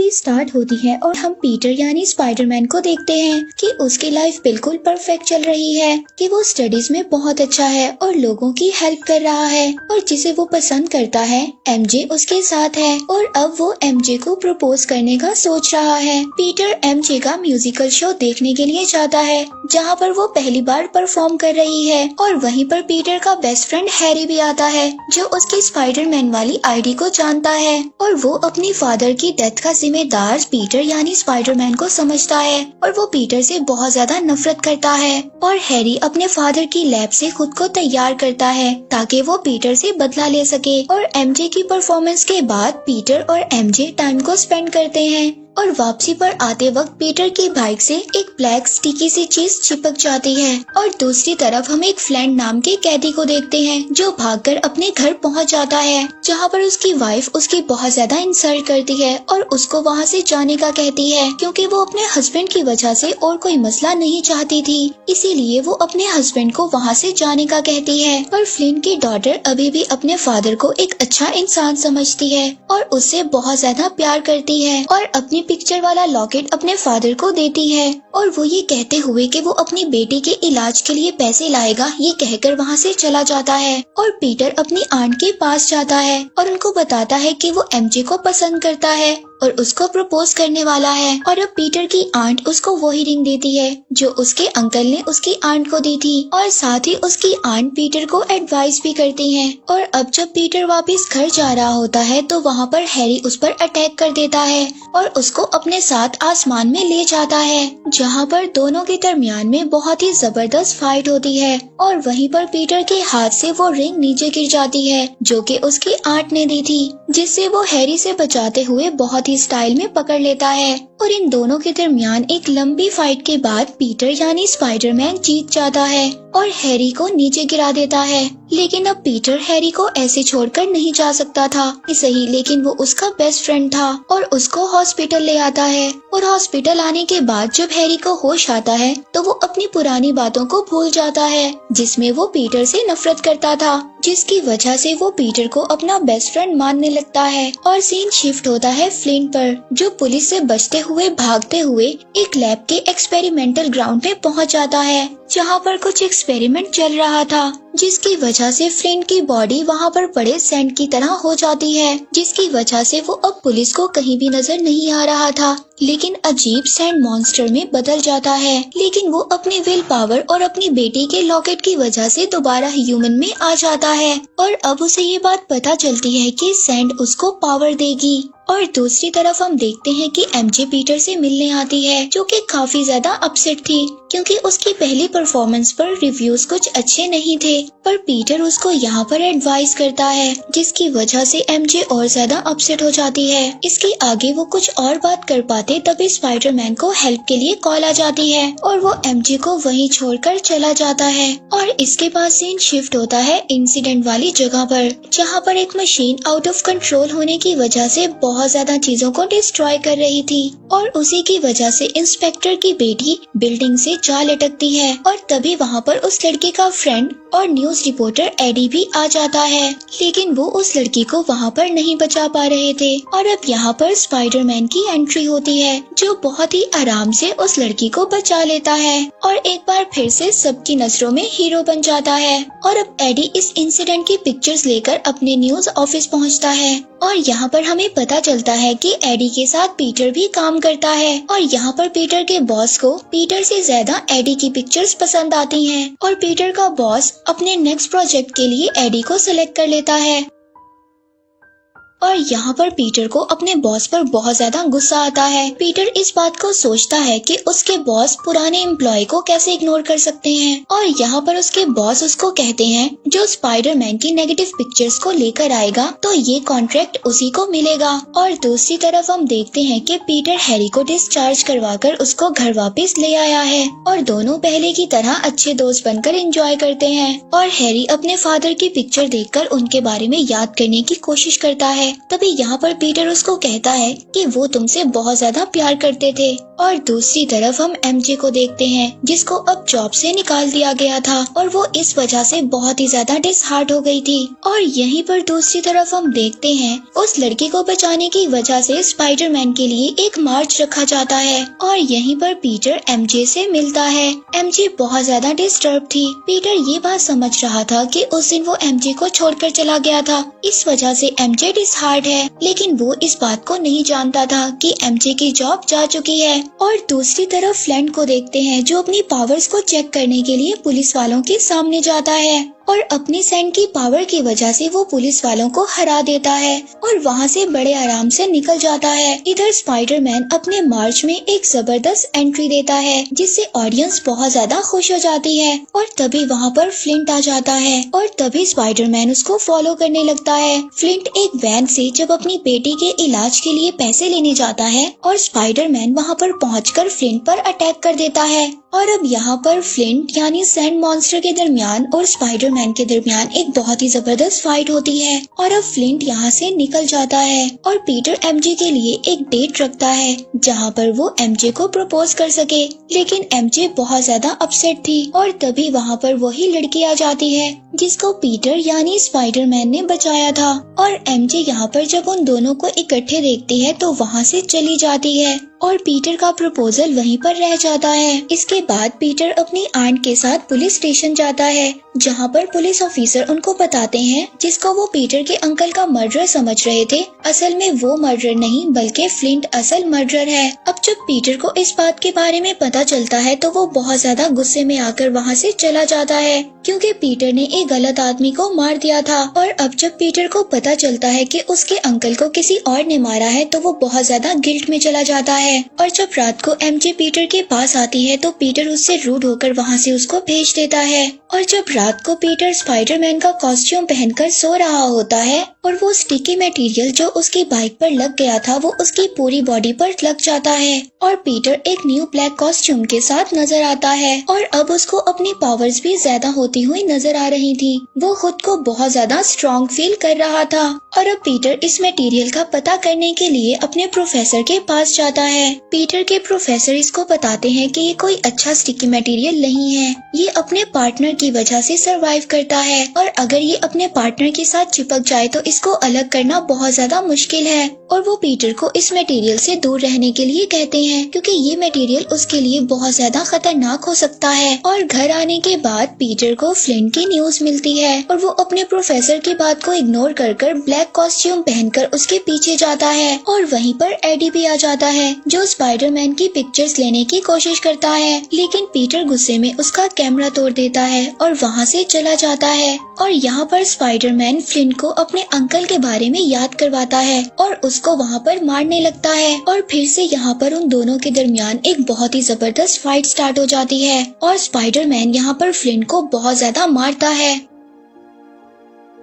Movie start होती है और हम पीटर यानी स्पाइडरमैन को देखते हैं कि उसकी लाइफ बिल्कुल परफेक्ट चल रही है, कि वो स्टडीज में बहुत अच्छा है और लोगों की हेल्प कर रहा है और जिसे वो पसंद करता है एमजे उसके साथ है और अब वो एमजे को प्रपोज करने का सोच रहा है। पीटर एमजे का म्यूजिकल शो देखने के लिए जाता है जहाँ पर वो पहली बार परफॉर्म कर रही है और वहीं पर पीटर का बेस्ट फ्रेंड हैरी भी आता है जो उसकी स्पाइडरमैन वाली आईडी को जानता है और वो अपनी फादर की डेथ का जिम्मेदार पीटर यानी स्पाइडरमैन को समझता है और वो पीटर से बहुत ज्यादा नफरत करता है। और हैरी अपने फादर की लैब से खुद को तैयार करता है ताकि वो पीटर से बदला ले सके। और एमजे की परफॉर्मेंस के बाद पीटर और एमजे टाइम को स्पेंड करते हैं और वापसी पर आते वक्त पीटर की बाइक से एक ब्लैक स्टिकी सी चीज चिपक जाती है और दूसरी तरफ हम एक फ्लैंड नाम के कैदी को देखते हैं जो भागकर अपने घर पहुंच जाता है जहां पर उसकी वाइफ उसकी बहुत ज्यादा इंसल्ट करती है और उसको वहां से जाने का कहती है क्योंकि वो अपने हस्बैंड की वजह से और कोई मसला नहीं चाहती थी, इसीलिए वो अपने हस्बैंड को वहां से जाने का कहती है। और फ्लिन की डॉटर अभी भी अपने फादर को एक अच्छा इंसान समझती है और उससे बहुत ज्यादा प्यार करती है और अपनी पिक्चर वाला लॉकेट अपने फादर को देती है और वो ये कहते हुए कि वो अपनी बेटी के इलाज के लिए पैसे लाएगा ये कहकर वहाँ से चला जाता है। और पीटर अपनी आंट के पास जाता है और उनको बताता है कि वो एमजे को पसंद करता है और उसको प्रपोज करने वाला है। और अब पीटर की आंट उसको वही रिंग देती है जो उसके अंकल ने उसकी आंट को दी थी और साथ ही उसकी आंट पीटर को एडवाइस भी करती है। और अब जब पीटर वापस घर जा रहा होता है तो वहाँ पर हैरी उस पर अटैक कर देता है और उसको अपने साथ आसमान में ले जाता है जहाँ पर दोनों के दरमियान में बहुत ही जबरदस्त फाइट होती है। और वहीं पर पीटर के हाथ से वो रिंग नीचे गिर जाती है जो कि उसकी आंट ने दी थी, जिससे वो हैरी से बचाते हुए बहुत ही स्टाइल में पकड़ लेता है। और इन दोनों के दरमियान एक लंबी फाइट के बाद पीटर यानी स्पाइडरमैन जीत जाता है और हैरी को नीचे गिरा देता है। लेकिन अब पीटर हैरी को ऐसे छोड़कर नहीं जा सकता था, सही, लेकिन वो उसका बेस्ट फ्रेंड था और उसको हॉस्पिटल ले आता है। और हॉस्पिटल आने के बाद जब हैरी को होश आता है तो वो अपनी पुरानी बातों को भूल जाता है जिसमें वो पीटर से नफरत करता था, जिसकी वजह से वो पीटर को अपना बेस्ट फ्रेंड मानने लगता है। और सीन शिफ्ट होता है फ्लिन पर जो पुलिस से बचते हुए भागते हुए एक लैब के एक्सपेरिमेंटल ग्राउंड पे पहुंच जाता है जहां पर कुछ एक्सपेरिमेंट चल रहा था, जिसकी वजह से फ्लिन की बॉडी वहां पर पड़े सैंड की तरह हो जाती है, जिसकी वजह से वो अब पुलिस को कहीं भी नजर नहीं आ रहा था लेकिन अजीब सैंड मॉन्स्टर में बदल जाता है। लेकिन वो अपनी विल पावर और अपनी बेटी के लॉकेट की वजह से दोबारा ह्यूमन में आ जाता है और अब उसे ये बात पता चलती है कि सैंड उसको पावर देगी। और दूसरी तरफ हम देखते हैं कि एमजे पीटर से मिलने आती है जो कि काफी ज्यादा अपसेट थी क्योंकि उसकी पहली परफॉर्मेंस पर रिव्यूज कुछ अच्छे नहीं थे, पर पीटर उसको यहाँ पर एडवाइस करता है जिसकी वजह से एमजे और ज्यादा अपसेट हो जाती है। इसके आगे वो कुछ और बात कर पाते तभी स्पाइडरमैन को हेल्प के लिए कॉल आ जाती है और वो एमजे को वहीं छोड़कर चला जाता है। और इसके बाद सीन शिफ्ट होता है इंसिडेंट वाली जगह पर जहाँ पर एक मशीन आउट ऑफ कंट्रोल होने की वजह से बहुत ज्यादा चीजों को डिस्ट्रॉय कर रही थी और उसी की वजह से इंस्पेक्टर की बेटी बिल्डिंग से जा लटकती है। और तभी वहाँ पर उस लड़की का फ्रेंड और न्यूज रिपोर्टर एडी भी आ जाता है, लेकिन वो उस लड़की को वहाँ पर नहीं बचा पा रहे थे। और अब यहाँ पर स्पाइडरमैन की एंट्री होती है जो बहुत ही आराम से उस लड़की को बचा लेता है और एक बार फिर से सबकी नजरों में हीरो बन जाता है। और अब एडी इस इंसिडेंट की पिक्चर्स लेकर अपने न्यूज ऑफिस पहुँचता है और यहाँ पर हमें पता चलता है कि एडी के साथ पीटर भी काम करता है और यहाँ पर पीटर के बॉस को पीटर से ज्यादा एडी की पिक्चर्स पसंद आती हैं और पीटर का बॉस अपने नेक्स्ट प्रोजेक्ट के लिए एडी को सिलेक्ट कर लेता है। और यहाँ पर पीटर को अपने बॉस पर बहुत ज्यादा गुस्सा आता है। पीटर इस बात को सोचता है कि उसके बॉस पुराने एम्प्लॉय को कैसे इग्नोर कर सकते हैं और यहाँ पर उसके बॉस उसको कहते हैं जो स्पाइडरमैन की नेगेटिव पिक्चर्स को लेकर आएगा तो ये कॉन्ट्रैक्ट उसी को मिलेगा। और दूसरी तरफ हम देखते हैं कि पीटर हैरी को डिस्चार्ज करवाकर उसको घर वापस ले आया है और दोनों पहले की तरह अच्छे दोस्त बनकर एंजॉय करते हैं। और हैरी अपने फादर की पिक्चर देखकर उनके बारे में याद करने की कोशिश करता है। तभी यहाँ पर पीटर उसको कहता है कि वो तुमसे बहुत ज्यादा प्यार करते थे और दूसरी तरफ हम एमजे को देखते हैं जिसको अब जॉब से निकाल दिया गया था और वो इस वजह से बहुत ही ज्यादा डिसहार्ट हो गई थी। और यहीं पर दूसरी तरफ हम देखते हैं उस लड़की को बचाने की वजह से स्पाइडरमैन के लिए एक मार्च रखा जाता है और यहीं पर पीटर एमजे से मिलता है। एमजे बहुत ज्यादा डिस्टर्ब थी। पीटर ये बात समझ रहा था कि उस दिन वो एमजे को छोड़कर चला गया था, इस वजह से एमजे डिसहार्ट है, लेकिन वो इस बात को नहीं जानता था कि एमजे की जॉब जा चुकी है। और दूसरी तरफ फ्लिंट को देखते हैं जो अपनी पावर्स को चेक करने के लिए पुलिस वालों के सामने जाता है और अपनी सैंड की पावर की वजह से वो पुलिस वालों को हरा देता है और वहाँ से बड़े आराम से निकल जाता है। इधर स्पाइडरमैन अपने मार्च में एक जबरदस्त एंट्री देता है जिससे ऑडियंस बहुत ज्यादा खुश हो जाती है और तभी वहाँ पर फ्लिंट आ जाता है और तभी स्पाइडरमैन उसको फॉलो करने लगता है। फ्लिंट एक वैन से जब अपनी बेटी के इलाज के लिए पैसे लेने जाता है और स्पाइडरमैन वहाँ पर पहुंचकर फ्लिंट पर अटैक कर देता है और अब यहाँ पर फ्लिंट यानी सैंड मॉन्स्टर के दरमियान और स्पाइडरमैन के दरमियान एक बहुत ही जबरदस्त फाइट होती है और अब फ्लिंट यहाँ से निकल जाता है और पीटर एमजे के लिए एक डेट रखता है जहाँ पर वो एमजे को प्रपोज कर सके, लेकिन एमजे बहुत ज्यादा अपसेट थी और तभी वहाँ पर वही लड़की आ जाती है जिसको पीटर यानी स्पाइडरमैन ने बचाया था और एमजे यहाँ पर जब उन दोनों को इकट्ठे देखती है तो वहाँ से चली जाती है और पीटर का प्रपोजल वहीं पर रह जाता है। इसके बाद पीटर अपनी आंट के साथ पुलिस स्टेशन जाता है जहाँ पर पुलिस ऑफिसर उनको बताते हैं जिसको वो पीटर के अंकल का मर्डर समझ रहे थे, असल में वो मर्डर नहीं बल्कि फ्लिंट असल मर्डर है। अब जब पीटर को इस बात के बारे में पता चलता है तो वो बहुत ज्यादा गुस्से में आकर वहाँ से चला जाता है क्योंकि पीटर ने एक गलत आदमी को मार दिया था। और अब जब पीटर को पता चलता है कि उसके अंकल को किसी और ने मारा है तो वो बहुत ज्यादा गिल्ट में चला जाता है और जब रात को एमजे पीटर के पास आती है तो पीटर उससे रूड होकर वहाँ से उसको भेज देता है। और जब रात को पीटर स्पाइडरमैन का कॉस्ट्यूम पहनकर सो रहा होता है और वो स्टिकी मटेरियल जो उसकी बाइक पर लग गया था वो उसकी पूरी बॉडी पर लग जाता है और पीटर एक न्यू ब्लैक कॉस्ट्यूम के साथ नजर आता है और अब उसको अपनी पावर्स भी ज्यादा होती हुई नजर आ रही थी। वो खुद को बहुत ज्यादा स्ट्रॉन्ग फील कर रहा था और अब पीटर इस मटेरियल का पता करने के लिए अपने प्रोफेसर के पास जाता है। पीटर के प्रोफेसर इसको बताते हैं कि ये कोई अच्छा स्टिकी मटेरियल नहीं है, ये अपने पार्टनर की वजह से सरवाइव करता है और अगर ये अपने पार्टनर के साथ चिपक जाए तो इसको अलग करना बहुत ज्यादा मुश्किल है। और वो पीटर को इस मटेरियल से दूर रहने के लिए कहते हैं क्योंकि ये मटेरियल उसके लिए बहुत ज्यादा खतरनाक हो सकता है। और घर आने के बाद पीटर को फ्लिंट की न्यूज मिलती है और वो अपने प्रोफेसर की बात को इग्नोर कर ब्लैक कॉस्ट्यूम पहनकर उसके पीछे जाता है और वहीं पर एडी भी आ जाता है जो स्पाइडरमैन की पिक्चर्स लेने की कोशिश करता है, लेकिन पीटर गुस्से में उसका कैमरा तोड़ देता है और वहाँ से चला जाता है। और यहाँ पर स्पाइडरमैन फ्लिंट को अपने अंकल के बारे में याद करवाता है और उसको वहाँ पर मारने लगता है और फिर से यहाँ पर उन दोनों के दरमियान एक बहुत ही जबरदस्त फाइट स्टार्ट हो जाती है और स्पाइडरमैन यहाँ पर फ्लिंट को बहुत ज्यादा मारता है।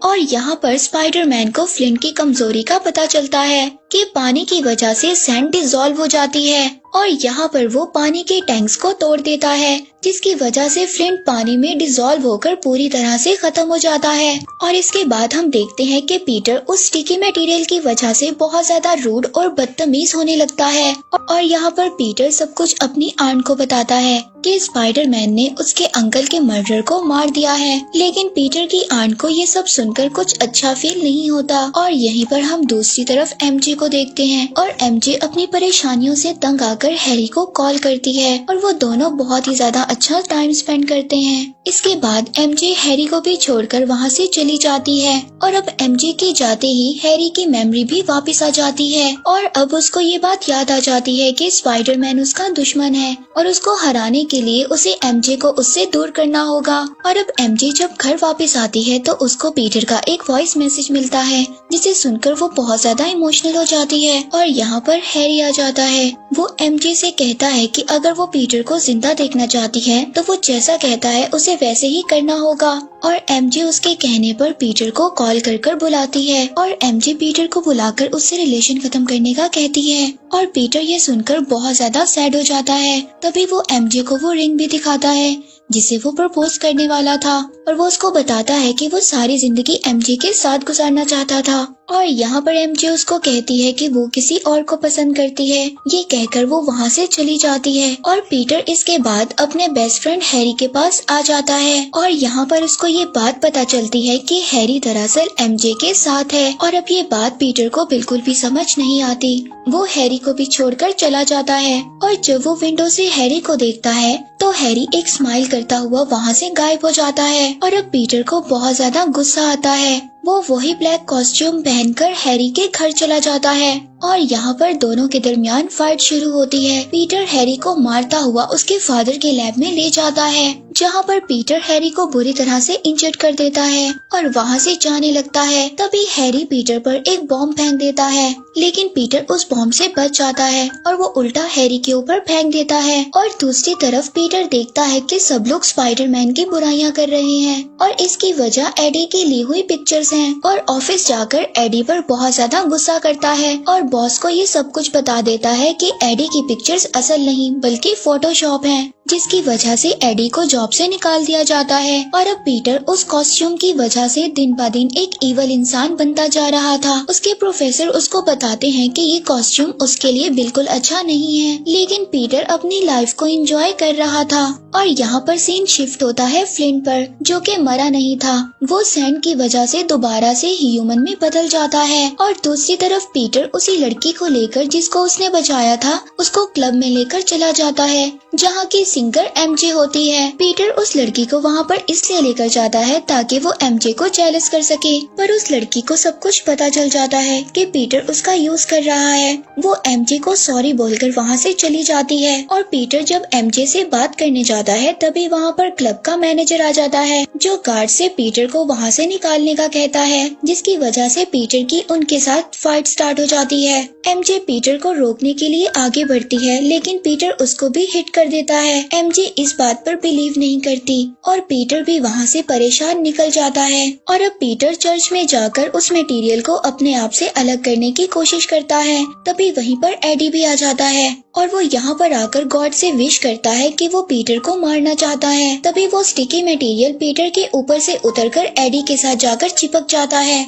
और यहाँ पर स्पाइडरमैन को फ्लिंट की कमजोरी का पता चलता है कि पानी की वजह से सैंड डिसॉल्व हो जाती है और यहाँ पर वो पानी के टैंक्स को तोड़ देता है जिसकी वजह से फ्लिंट पानी में डिसॉल्व होकर पूरी तरह से खत्म हो जाता है। और इसके बाद हम देखते हैं कि पीटर उस स्टिकी मटेरियल की वजह से बहुत ज्यादा रूड और बदतमीज होने लगता है और यहाँ पर पीटर सब कुछ अपनी आंट को बताता है कि स्पाइडरमैन ने उसके अंकल के मर्डर को मार दिया है, लेकिन पीटर की आंट को ये सब सुनकर कुछ अच्छा फील नहीं होता। और यहीं पर हम दूसरी तरफ एमजे को देखते हैं और एमजे अपनी परेशानियों से तंग आकर हैरी को कॉल करती है और वो दोनों बहुत ही ज्यादा अच्छा टाइम स्पेंड करते हैं। इसके बाद एमजे हैरी को भी छोड़कर वहाँ से चली जाती है और अब एमजे के जाते ही हैरी की मेमोरी भी वापस आ जाती है और अब उसको ये बात याद आ जाती है कि स्पाइडरमैन उसका दुश्मन है और उसको हराने के लिए उसे एमजे को उससे दूर करना होगा। और अब एमजे जब घर वापस आती है तो उसको पीटर का एक वॉइस मैसेज मिलता है जिसे सुनकर वो बहुत ज्यादा इमोशनल हो जाती है और यहाँ पर हैरी आ जाता है। वो एमजे से कहता है कि अगर वो पीटर को जिंदा देखना चाहती है तो वो जैसा कहता है उसे वैसे ही करना होगा। और एमजे उसके कहने पर पीटर को कॉल कर बुलाती है और एमजे पीटर को बुलाकर उससे रिलेशन खत्म करने का कहती है और पीटर ये सुनकर बहुत ज्यादा सैड हो जाता है। तभी वो एमजे को वो रिंग भी दिखाता है जिसे वो प्रपोज करने वाला था और वो उसको बताता है कि वो सारी जिंदगी एमजे के साथ गुजारना चाहता था और यहाँ पर एमजे उसको कहती है कि वो किसी और को पसंद करती है। ये कहकर वो वहाँ से चली जाती है और पीटर इसके बाद अपने बेस्ट फ्रेंड हैरी के पास आ जाता है और यहाँ पर उसको ये बात पता चलती है कि हैरी दरअसल एमजे के साथ है और अब ये बात पीटर को बिल्कुल भी समझ नहीं आती। वो हैरी को भी छोड़कर चला जाता है और जब वो विंडो से हैरी को देखता है तो हैरी एक स्माइल करता हुआ वहाँ से गायब हो जाता है और अब पीटर को बहुत ज्यादा गुस्सा आता है। वो वही ब्लैक कॉस्ट्यूम पहनकर हैरी के घर चला जाता है और यहाँ पर दोनों के दरमियान फाइट शुरू होती है। पीटर हैरी को मारता हुआ उसके फादर के लैब में ले जाता है जहाँ पर पीटर हैरी को बुरी तरह से इंजर्ड कर देता है और वहाँ से जाने लगता है। तभी हैरी पीटर पर एक बॉम्ब फेंक देता है लेकिन पीटर उस बॉम्ब से बच जाता है और वो उल्टा हैरी के ऊपर फेंक देता है और दूसरी तरफ पीटर देखता है कि सब लोग स्पाइडरमैन की बुराइयां कर रहे हैं और इसकी वजह एडी की ली हुई पिक्चर्स हैं और ऑफिस जाकर एडी पर बहुत ज्यादा गुस्सा करता है और बॉस को ये सब कुछ बता देता है कि एडी की पिक्चर्स असल नहीं बल्कि फोटोशॉप हैं, जिसकी वजह से एडी को जॉब से निकाल दिया जाता है। और अब पीटर उस कॉस्ट्यूम की वजह से दिन ब दिन एक इवल इंसान बनता जा रहा था। उसके प्रोफेसर उसको बताते हैं कि ये कॉस्ट्यूम उसके लिए बिल्कुल अच्छा नहीं है, लेकिन पीटर अपनी लाइफ को एंजॉय कर रहा था। और यहाँ पर सीन शिफ्ट होता है फ्लिंट पर, जो कि मरा नहीं था। वो सैंड की वजह से दोबारा से ह्यूमन में बदल जाता है और दूसरी तरफ पीटर उसी लड़की को लेकर जिसको उसने बचाया था उसको क्लब में लेकर चला जाता है जहाँ की सिंगर एमजे होती है। पीटर उस लड़की को वहाँ पर इसलिए लेकर जाता है ताकि वो एमजे को जेलस कर सके, पर उस लड़की को सब कुछ पता चल जाता है कि पीटर उसका यूज कर रहा है। वो एमजे को सॉरी बोलकर वहाँ से चली जाती है और पीटर जब एमजे से बात करने जाता है तभी वहाँ पर क्लब का मैनेजर आ जाता है जो गार्ड से पीटर को वहाँ से निकालने का कहता है, जिसकी वजह से पीटर की उनके साथ फाइट स्टार्ट हो जाती है। एमजे पीटर को रोकने के लिए आगे बढ़ती है लेकिन पीटर उसको भी हिट कर देता है। एमजे इस बात पर बिलीव नहीं करती और पीटर भी वहाँ से परेशान निकल जाता है। और अब पीटर चर्च में जाकर उस मटेरियल को अपने आप से अलग करने की कोशिश करता है। तभी वहीं पर एडी भी आ जाता है और वो यहाँ पर आकर गॉड से विश करता है कि वो पीटर को मारना चाहता है। तभी वो स्टिकी मटेरियल पीटर के ऊपर से उतरकर एडी के साथ जाकर चिपक जाता है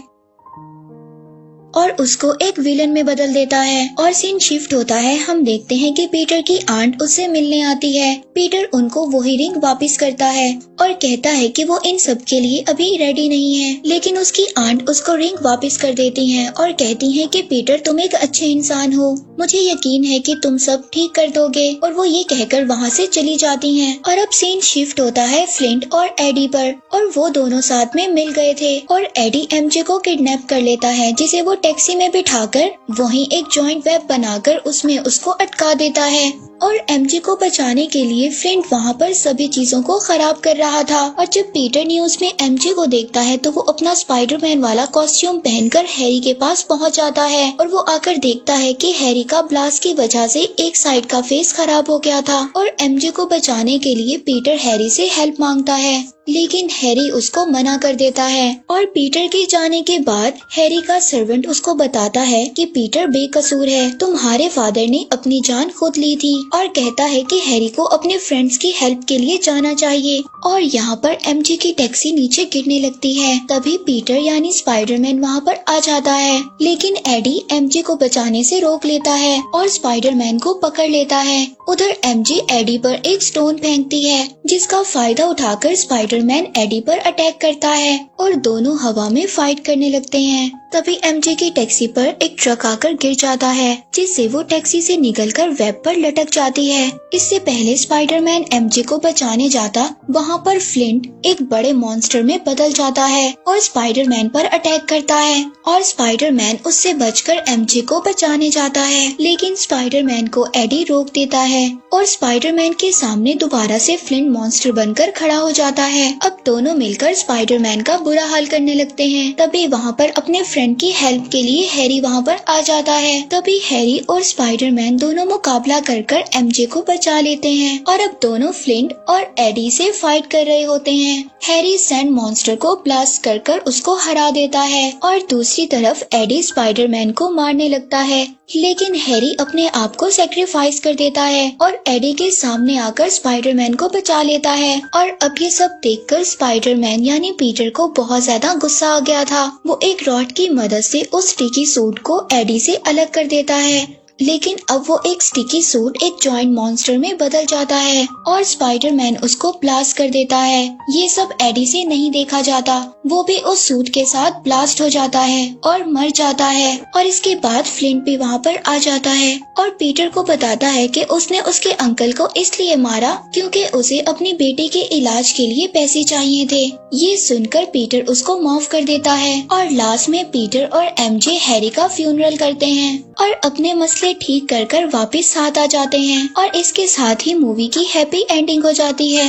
और उसको एक विलन में बदल देता है। और सीन शिफ्ट होता है, हम देखते हैं कि पीटर की आंट उससे मिलने आती है। पीटर उनको वही रिंग वापस करता है और कहता है कि वो इन सब के लिए अभी रेडी नहीं है, लेकिन उसकी आंट उसको रिंग वापस कर देती हैं और कहती हैं कि पीटर तुम एक अच्छे इंसान हो, मुझे यकीन है कि तुम सब ठीक कर दोगे। और वो ये कहकर वहाँ से चली जाती हैं। और अब सीन शिफ्ट होता है फ्लिंट और एडी पर और वो दोनों साथ में मिल गए थे और एडी एमजे को किडनैप कर लेता है जिसे वो टैक्सी में बिठाकर वहीं एक जॉइंट वेब बनाकर उसमें उसको अटका देता है। और एमजे को बचाने के लिए फ्लिंट वहाँ पर सभी चीजों को खराब कर रहा था। और जब पीटर न्यूज में एमजे को देखता है तो वो अपना स्पाइडरमैन वाला कॉस्ट्यूम पहनकर हैरी के पास पहुँच जाता है और वो आकर देखता है कि हैरी का ब्लास्ट की वजह से एक साइड का फेस खराब हो गया था और एमजे को बचाने के लिए पीटर हैरी से हेल्प मांगता है, लेकिन हैरी उसको मना कर देता है। और पीटर के जाने के बाद हैरी का सर्वेंट उसको बताता है कि पीटर बेकसूर है, तुम्हारे फादर ने अपनी जान खुद ली थी और कहता है कि हैरी को अपने फ्रेंड्स की हेल्प के लिए जाना चाहिए। और यहाँ पर एमजे की टैक्सी नीचे गिरने लगती है। तभी पीटर यानी स्पाइडरमैन वहाँ पर आ जाता है, लेकिन एडी एमजे को बचाने से रोक लेता है और स्पाइडरमैन को पकड़ लेता है। उधर एमजे एडी पर एक स्टोन फेंकती है जिसका फायदा उठाकर स्पाइडरमैन एडी पर अटैक करता है और दोनों हवा में फाइट करने लगते हैं। तभी एमजे की टैक्सी पर एक ट्रक आकर गिर जाता है जिससे वो टैक्सी से निकलकर वेब पर लटक जाती है। इससे पहले स्पाइडरमैन एमजे को बचाने जाता वहाँ पर फ्लिंट एक बड़े मॉन्स्टर में बदल जाता है और स्पाइडरमैन पर अटैक करता है और स्पाइडरमैन उससे बचकर एमजे को बचाने जाता है, लेकिन स्पाइडरमैन को एडी रोक देता है और स्पाइडरमैन के सामने दोबारा से फ्लिंट मॉन्स्टर बनकर खड़ा हो जाता है। अब दोनों मिलकर स्पाइडरमैन का बुरा हाल करने लगते हैं। तभी वहाँ पर अपने फ्रेंड की हेल्प के लिए हैरी वहाँ पर आ जाता है। तभी हैरी और स्पाइडरमैन दोनों मुकाबला कर एमजे को बचा लेते हैं और अब दोनों फ्लिंट और एडी से फाइट कर रहे होते हैं। हैरी सैंड मॉन्स्टर को ब्लास्ट कर उसको हरा देता है और दूसरी तरफ एडी स्पाइडरमैन को मारने लगता है, लेकिन हैरी अपने आप को सेक्रीफाइस कर देता है और एडी के सामने आकर स्पाइडरमैन को बचा लेता है। और अब ये सब देखकर स्पाइडरमैन यानी पीटर को बहुत ज्यादा गुस्सा आ गया था। वो एक रॉड की मदद से उस स्टिकी सूट को एडी से अलग कर देता है। लेकिन अब वो एक स्टिकी सूट एक जॉइंट मॉन्स्टर में बदल जाता है और स्पाइडरमैन उसको ब्लास्ट कर देता है। ये सब एडी से नहीं देखा जाता, वो भी उस सूट के साथ ब्लास्ट हो जाता है और मर जाता है। और इसके बाद फ्लिंट भी वहाँ पर आ जाता है और पीटर को बताता है कि उसने उसके अंकल को इसलिए मारा क्योंकि उसे अपनी बेटी के इलाज के लिए पैसे चाहिए थे। ये सुनकर पीटर उसको माफ कर देता है और लास्ट में पीटर और एमजे हैरी का फ्यूनरल करते हैं और अपने मसले ठीक कर वापस साथ आ जाते हैं और इसके साथ ही मूवी की हैप्पी एंडिंग हो जाती है।